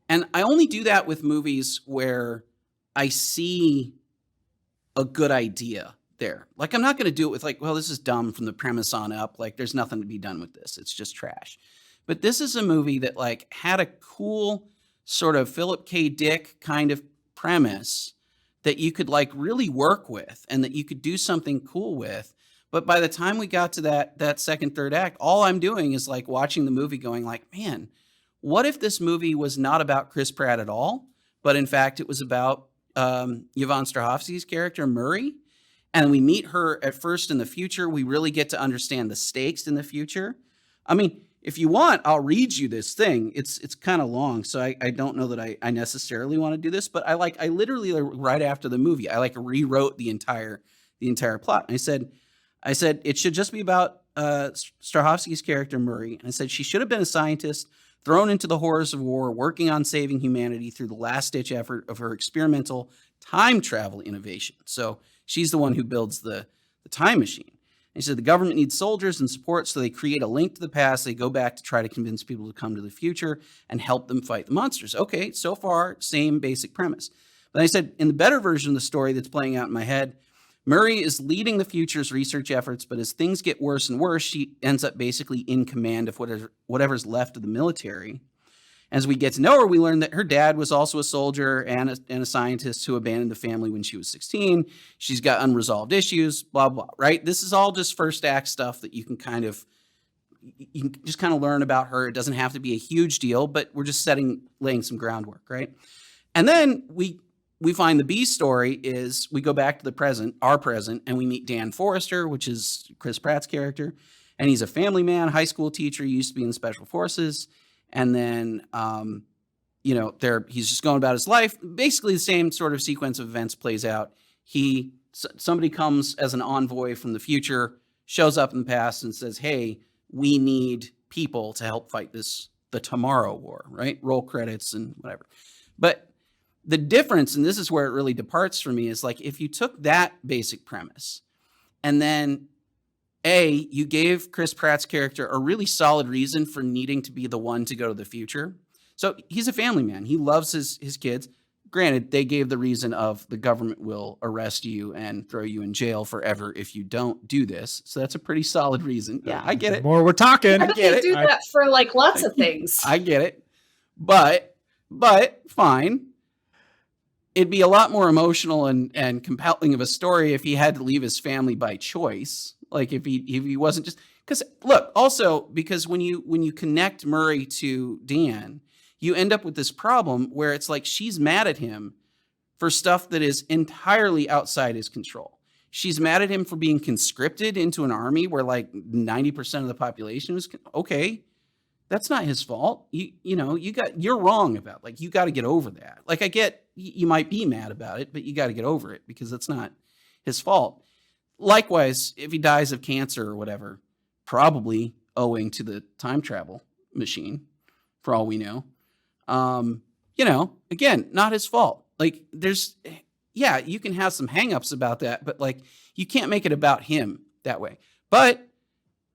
And I only do that with movies where I see a good idea there. Like, I'm not going to do it with like, well, this is dumb from the premise on up. Like, there's nothing to be done with this. It's just trash. But this is a movie that like had a cool sort of Philip K. Dick kind of premise that you could like really work with and that you could do something cool with. But by the time we got to that second, third act, all I'm doing is like watching the movie going like, man, what if this movie was not about Chris Pratt at all, but in fact it was about Yvonne Strahovski's character, Murray, and we meet her at first in the future. We really get to understand the stakes in the future. I mean, if you want, I'll read you this thing. It's kind of long, so I don't know that I necessarily want to do this, but I literally right after the movie, I like rewrote the entire plot. And I said it should just be about Strahovski's character, Murray. And I said she should have been a scientist thrown into the horrors of war, working on saving humanity through the last-ditch effort of her experimental time travel innovation. So she's the one who builds the time machine. And he said the government needs soldiers and support, so they create a link to the past. They go back to try to convince people to come to the future and help them fight the monsters. Okay, so far, same basic premise. But I said, in the better version of the story that's playing out in my head, Murray is leading the future's research efforts, but as things get worse and worse, she ends up basically in command of whatever's left of the military. As we get to know her, we learn that her dad was also a soldier and a scientist who abandoned the family when she was 16. She's got unresolved issues, blah, blah, right? This is all just first act stuff that you can just kind of learn about her. It doesn't have to be a huge deal, but we're just laying some groundwork, right? And then we find the B story is we go back to the present, our present, and we meet Dan Forrester, which is Chris Pratt's character. And he's a family man, high school teacher, used to be in the special forces. And then, he's just going about his life. Basically the same sort of sequence of events plays out. Somebody comes as an envoy from the future, shows up in the past and says, hey, we need people to help fight the Tomorrow War, right? Roll credits and whatever. But the difference, and this is where it really departs for me, is like if you took that basic premise and then you gave Chris Pratt's character a really solid reason for needing to be the one to go to the future. So he's a family man. He loves his kids. granted, they gave the reason of the government will arrest you and throw you in jail forever if you don't do this. So that's a pretty solid reason. Yeah. I get The it. more we're talking, I bet get they it. do that for like lots of things. I get it. But fine. It'd be a lot more emotional and compelling of a story if he had to leave his family by choice. Like if he wasn't just, because look, also because when you connect Murray to Dan, you end up with this problem where it's like she's mad at him for stuff that is entirely outside his control. She's mad at him for being conscripted into an army where like 90% of the population is okay. That's not his fault. You're wrong about, like, you got to get over that. Like, I get you might be mad about it, but you got to get over it because it's not his fault. Likewise, if he dies of cancer or whatever, probably owing to the time travel machine, for all we know. Again, not his fault. Like, you can have some hangups about that, but like, you can't make it about him that way. But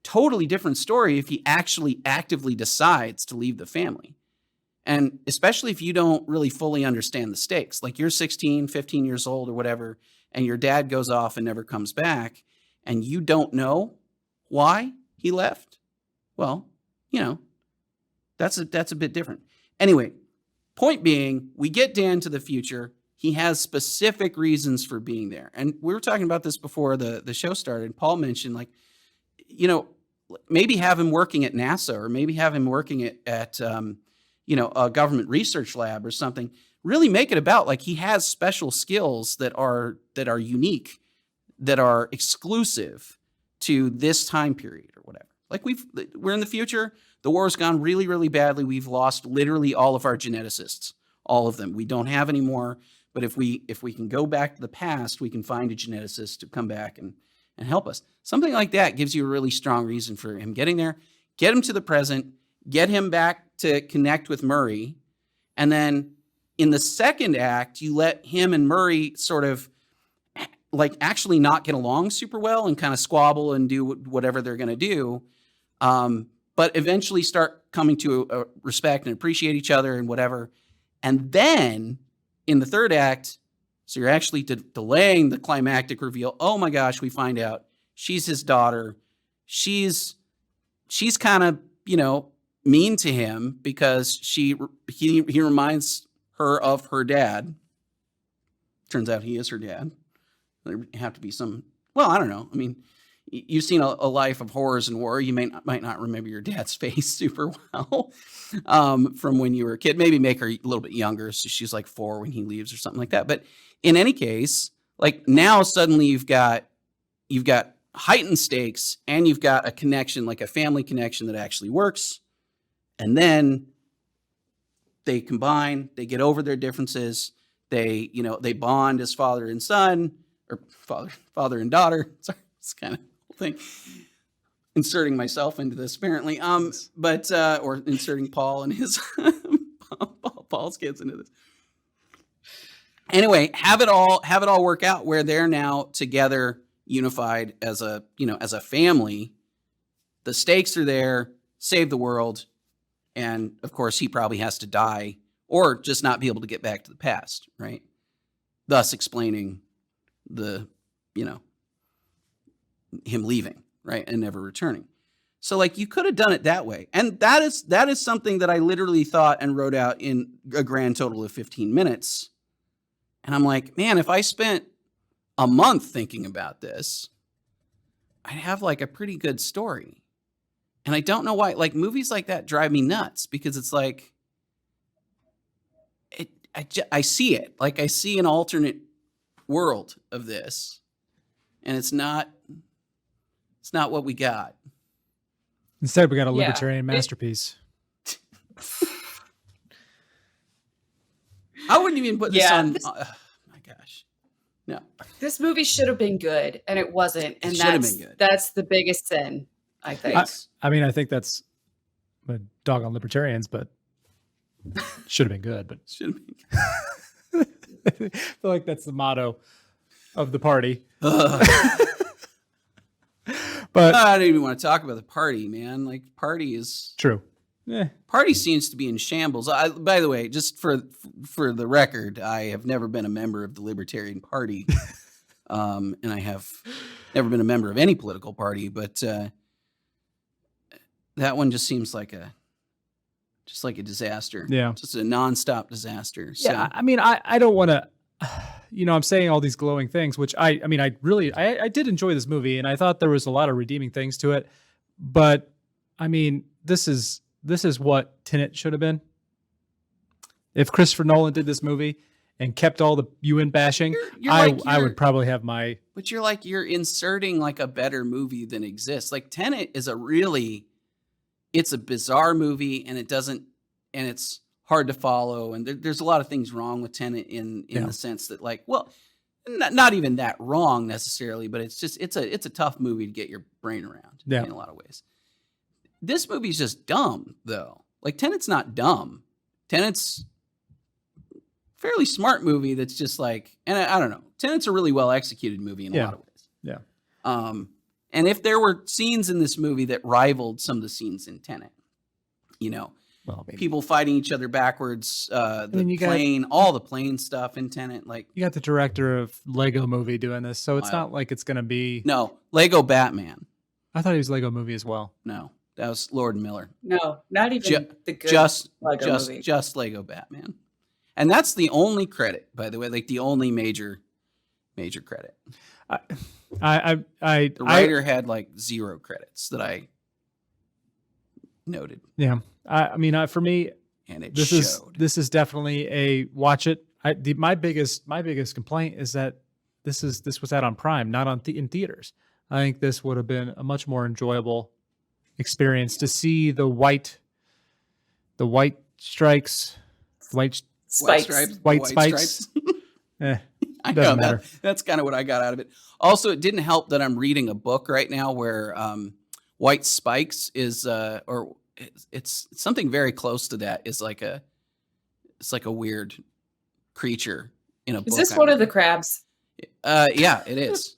totally different story if he actually actively decides to leave the family. And especially if you don't really fully understand the stakes, like you're 16, 15 years old or whatever, and your dad goes off and never comes back, and you don't know why he left. Well, that's a bit different. Anyway, point being, we get Dan to the future. He has specific reasons for being there. And we were talking about this before the show started. Paul mentioned, like, maybe have him working at NASA, or maybe have him working at a government research lab or something. Really make it about, like, he has special skills that are unique, that are exclusive to this time period or whatever. Like, we're in the future. The war's gone really, really badly. We've lost literally all of our geneticists, all of them. We don't have any more. But if we can go back to the past, we can find a geneticist to come back and help us. Something like that gives you a really strong reason for him getting there. Get him to the present, get him back to connect with Murray. And then in the second act, you let him and Murray sort of like actually not get along super well and kind of squabble and do whatever they're going to do. But eventually start coming to respect and appreciate each other and whatever. And then in the third act, so you're actually delaying the climactic reveal. Oh my gosh, we find out she's his daughter. She's kind of, mean to him because he reminds her of her dad. Turns out he is her dad. There have to be some, well, I don't know. I mean, you've seen a life of horrors and war. You might not remember your dad's face super well from when you were a kid. Maybe make her a little bit younger, so she's like 4 when he leaves or something like that. But in any case, like, now suddenly you've got heightened stakes, and you've got a connection, like a family connection that actually works. And then they combine, they get over their differences. They bond as father and son, or father and daughter. Sorry, it's kind of a thing. Inserting myself into this apparently. Or inserting Paul and his Paul's kids into this. Anyway, have it all work out where they're now together, unified as a family. The stakes are there, save the world. And of course, he probably has to die or just not be able to get back to the past, right? Thus explaining him leaving, right? And never returning. So like, you could have done it that way. And that is something that I literally thought and wrote out in a grand total of 15 minutes. And I'm like, man, if I spent a month thinking about this, I'd have like a pretty good story. And I don't know why, like, movies like that drive me nuts, because it's like, I see it. Like, I see an alternate world of this, and it's not what we got. Instead, we got a libertarian masterpiece. I wouldn't even put this on. My gosh. No. This movie should have been good, and it wasn't. And that's the biggest sin, I think. I think that's a dog on libertarians, but should have been good. But Should have been good. I feel like that's the motto of the party. But I don't even want to talk about the party, man. Like, party is true. Party seems to be in shambles. By the way, just for the record, I have never been a member of the Libertarian Party, and I have never been a member of any political party. But that one just seems like a disaster. Yeah, just a nonstop disaster. So. Yeah, I mean, I don't want to. I'm saying all these glowing things, which I did enjoy this movie, and I thought there was a lot of redeeming things to it. But I mean, this is what Tenet should have been. If Christopher Nolan did this movie and kept all the UN bashing, I would probably have my. But you're inserting like a better movie than exists. Like Tenet is it's a bizarre movie, and it's hard to follow, and there's a lot of things wrong with Tenet in the sense that, like, well, not even that wrong necessarily, but it's a tough movie to get your brain around in a lot of ways. This movie's just dumb, though. Like, Tenet's not dumb. Tenet's a fairly smart movie that's just like, and I don't know. Tenet's a really well executed movie in a lot of ways. Yeah. And if there were scenes in this movie that rivaled some of the scenes in Tenet, people fighting each other backwards, all the plane stuff in Tenet, like you got the director of Lego Movie doing this, so it's not like it's gonna be Lego Batman. I thought he was Lego Movie as well. No, that was Lord Miller. No, not even the good Lego movie. Just Lego Batman, and that's the only credit, by the way, like the only major credit. The writer had like 0 credits that I noted. Yeah. I mean, for me, and this is definitely a watch it. My biggest complaint is that this was out on Prime, not in theaters. I think this would have been a much more enjoyable experience to see the white spikes. Doesn't matter. That's kind of what I got out of it. Also, it didn't help that I'm reading a book right now where white spikes is it's something very close to that. It's like a weird creature in a book. Is this one of the crabs? Yeah, it is.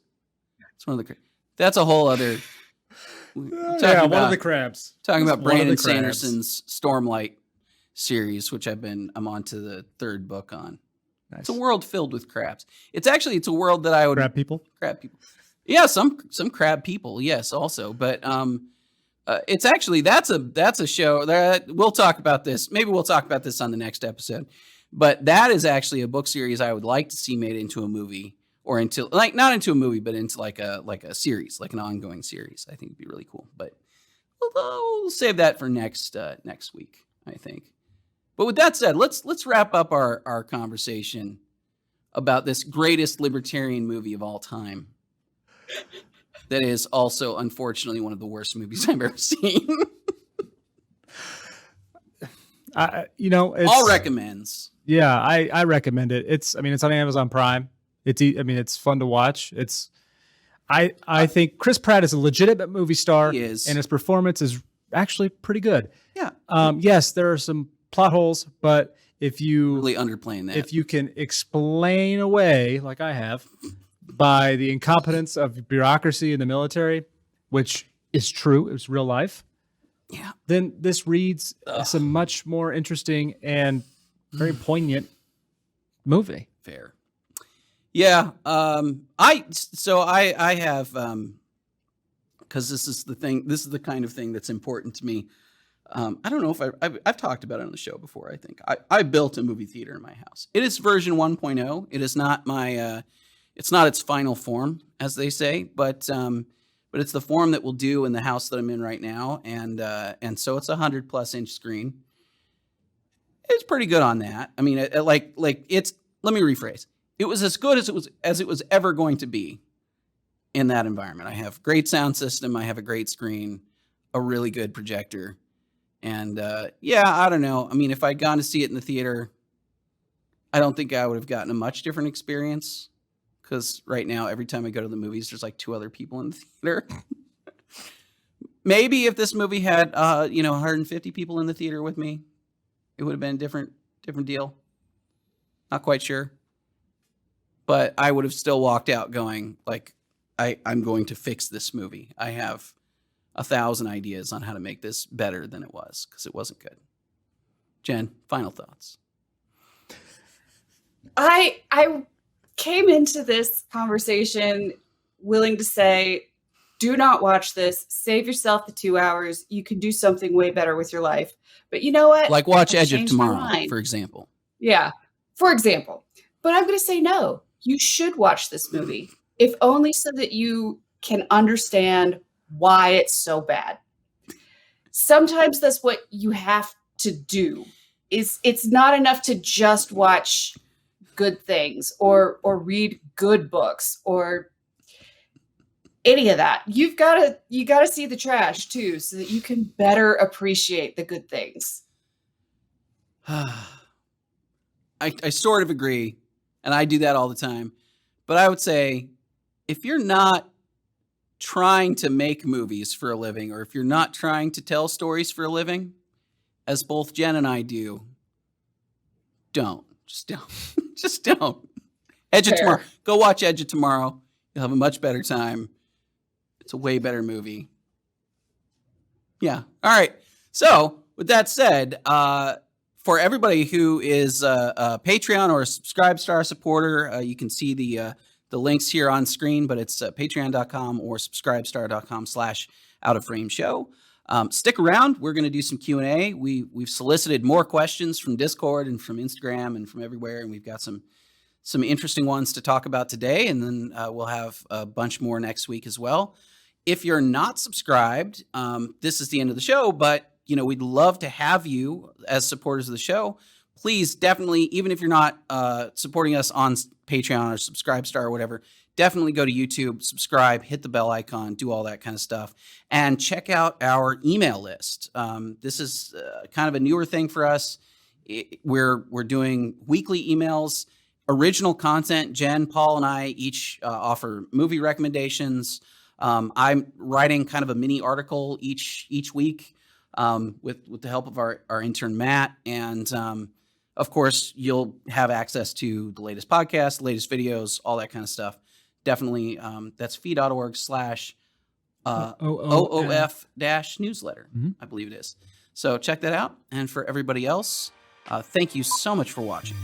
It's one of the. That's a whole other. One of the crabs. Talking about Brandon Sanderson's Stormlight series, which I'm on to the 3rd book on. Nice. It's a world filled with crabs. It's a world that I would crab people. Yeah, some crab people. Yes, also, but it's actually that's a show that we'll talk about this. Maybe we'll talk about this on the next episode. But that is actually a book series I would like to see made into a movie, or into not into a movie, but into like a series, like an ongoing series. I think it'd be really cool. But we'll save that for next week, I think. But with that said, let's wrap up our conversation about this greatest libertarian movie of all time. That is also, unfortunately, one of the worst movies I've ever seen. All recommends. Yeah, I recommend it. It's on Amazon Prime. It's fun to watch. I think Chris Pratt is a legitimate movie star. He is. And his performance is actually pretty good. Yeah. Yes, there are some plot holes, but if you really underplaying that, if you can explain away, like I have, by the incompetence of bureaucracy in the military, which is true, it was real life. Yeah. Then this reads some much more interesting and very poignant movie. Fair. Yeah. I have, because this is the kind of thing that's important to me. I don't know if I've talked about it on the show before. I think I built a movie theater in my house. It is version 1.0. It is not it's not its final form, as they say, but it's the form that will do in the house that I'm in right now. And so it's a 100+ inch screen. It's pretty good on that. I mean, let me rephrase. It was as good as it was ever going to be in that environment. I have great sound system. I have a great screen, a really good projector. And I don't know. I mean, if I'd gone to see it in the theater, I don't think I would have gotten a much different experience. Because right now, every time I go to the movies, there's like 2 other people in the theater. Maybe if this movie had 150 people in the theater with me, it would have been a different deal. Not quite sure. But I would have still walked out going, like, I'm going to fix this movie. I have 1,000 ideas on how to make this better than it was, because it wasn't good. Jen, final thoughts. I came into this conversation willing to say, do not watch this. Save yourself the 2 hours. You can do something way better with your life. But you know what? Like watch I've Edge of changed my Tomorrow, mind. for example. Yeah, for example. But I'm going to say no. You should watch this movie, if only so that you can understand why it's so bad. Sometimes that's what you have to do. It's not enough to just watch good things or read good books or any of that. You got to see the trash too, so that you can better appreciate the good things. I sort of agree, and I do that all the time. But I would say, if you're not trying to make movies for a living, or if you're not trying to tell stories for a living, as both Jen and I do, don't. Just don't. Just don't. Edge of Tomorrow. Go watch Edge of Tomorrow. You'll have a much better time. It's a way better movie. Yeah. All right. So, with that said, for everybody who is a Patreon or a Subscribestar supporter, you can see the links here on screen, but it's patreon.com or subscribestar.com/outoframeshow. Stick around. We're going to do some Q&A. We've solicited more questions from Discord and from Instagram and from everywhere, and we've got some interesting ones to talk about today, and then we'll have a bunch more next week as well. If you're not subscribed, this is the end of the show, but we'd love to have you as supporters of the show. Please, definitely, even if you're not supporting us on Patreon or Subscribestar or whatever, definitely go to YouTube, subscribe, hit the bell icon, do all that kind of stuff, and check out our email list. This is kind of a newer thing for us. We're doing weekly emails, original content. Jen, Paul, and I each offer movie recommendations. I'm writing kind of a mini article each week with the help of our intern Matt, and of course you'll have access to the latest podcasts, the latest videos, all that kind of stuff. Definitely, that's feed.org/OOF-newsletter, I believe it is. So check that out. And for everybody else, thank you so much for watching.